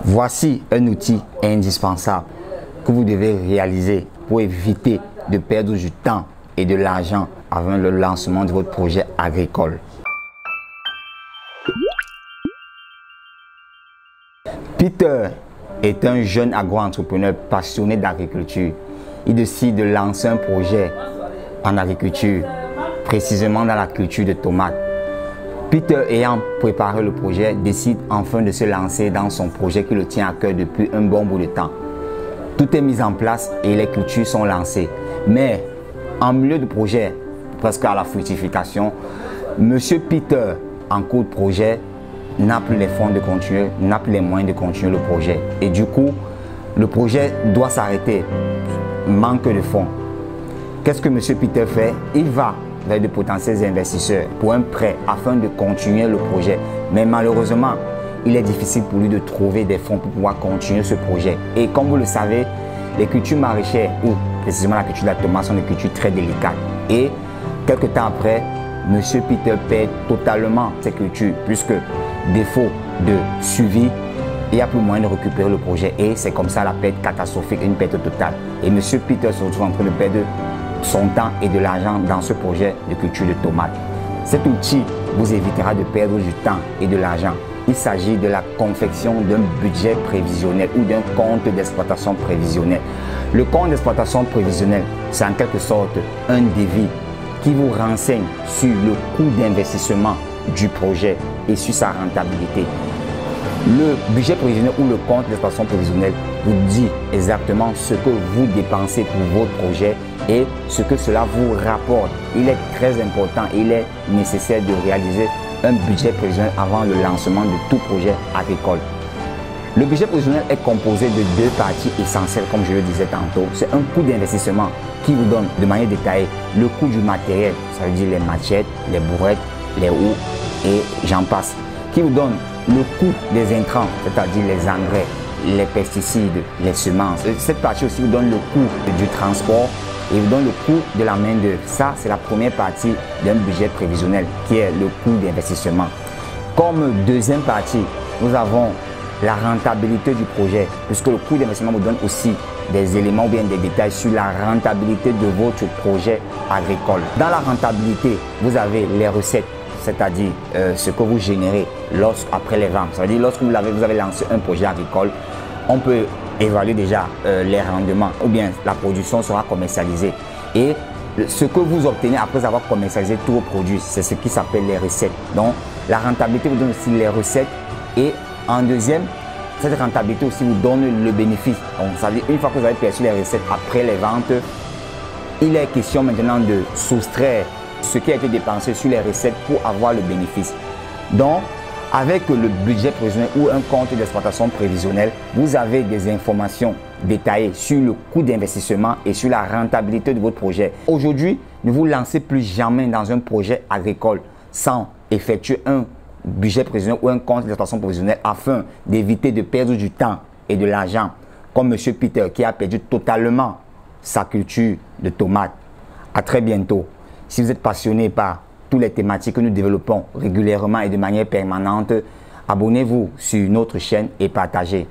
Voici un outil indispensable que vous devez réaliser pour éviter de perdre du temps et de l'argent avant le lancement de votre projet agricole. Peter est un jeune agro-entrepreneur passionné d'agriculture. Il décide de lancer un projet en agriculture, précisément dans la culture de tomates. Peter, ayant préparé le projet, décide enfin de se lancer dans son projet qui le tient à cœur depuis un bon bout de temps. Tout est mis en place et les cultures sont lancées. Mais en milieu du projet, presque à la fructification, Monsieur Peter, en cours de projet, n'a plus les fonds de continuer, n'a plus les moyens de continuer le projet. Et du coup, le projet doit s'arrêter. Manque de fonds. Qu'est-ce que Monsieur Peter fait? Il va vers de potentiels investisseurs pour un prêt afin de continuer le projet. Mais malheureusement, il est difficile pour lui de trouver des fonds pour pouvoir continuer ce projet. Et comme vous le savez, les cultures maraîchères, ou précisément la culture de la tomate, sont des cultures très délicates. Et quelques temps après, Monsieur Peter perd totalement ses cultures, puisque défaut de suivi, il n'y a plus moyen de récupérer le projet. Et c'est comme ça la perte catastrophique, une perte totale. Et Monsieur Peter se retrouve en train de perdre son temps et de l'argent dans ce projet de culture de tomates. Cet outil vous évitera de perdre du temps et de l'argent. Il s'agit de la confection d'un budget prévisionnel ou d'un compte d'exploitation prévisionnel. Le compte d'exploitation prévisionnel, c'est en quelque sorte un devis qui vous renseigne sur le coût d'investissement du projet et sur sa rentabilité. Le budget prévisionnel ou le compte d'exploitation prévisionnel vous dit exactement ce que vous dépensez pour votre projet et ce que cela vous rapporte. Il est très important, il est nécessaire de réaliser un budget prévisionnel avant le lancement de tout projet agricole. Le budget prévisionnel est composé de deux parties essentielles, comme je le disais tantôt. C'est un coût d'investissement qui vous donne de manière détaillée le coût du matériel, ça veut dire les machettes, les bourrettes, les houes et j'en passe, qui vous donne le coût des intrants, c'est-à-dire les engrais, les pesticides, les semences. Cette partie aussi vous donne le coût du transport et vous donne le coût de la main-d'œuvre. Ça, c'est la première partie d'un budget prévisionnel qui est le coût d'investissement. Comme deuxième partie, nous avons la rentabilité du projet, puisque le coût d'investissement vous donne aussi des éléments ou bien des détails sur la rentabilité de votre projet agricole. Dans la rentabilité, vous avez les recettes, c'est-à-dire ce que vous générez après les ventes. C'est-à-dire lorsque vous avez lancé un projet agricole, on peut évaluer déjà les rendements ou bien la production sera commercialisée. Et ce que vous obtenez après avoir commercialisé tous vos produits, c'est ce qui s'appelle les recettes. Donc la rentabilité vous donne aussi les recettes et en deuxième, cette rentabilité aussi vous donne le bénéfice. Donc ça veut dire une fois que vous avez perçu les recettes après les ventes, il est question maintenant de soustraire ce qui a été dépensé sur les recettes pour avoir le bénéfice. Donc, avec le budget prévisionnel ou un compte d'exploitation prévisionnel, vous avez des informations détaillées sur le coût d'investissement et sur la rentabilité de votre projet. Aujourd'hui, ne vous lancez plus jamais dans un projet agricole sans effectuer un budget prévisionnel ou un compte d'exploitation prévisionnel afin d'éviter de perdre du temps et de l'argent, comme M. Peter qui a perdu totalement sa culture de tomates. À très bientôt. Si vous êtes passionné par toutes les thématiques que nous développons régulièrement et de manière permanente, abonnez-vous sur notre chaîne et partagez.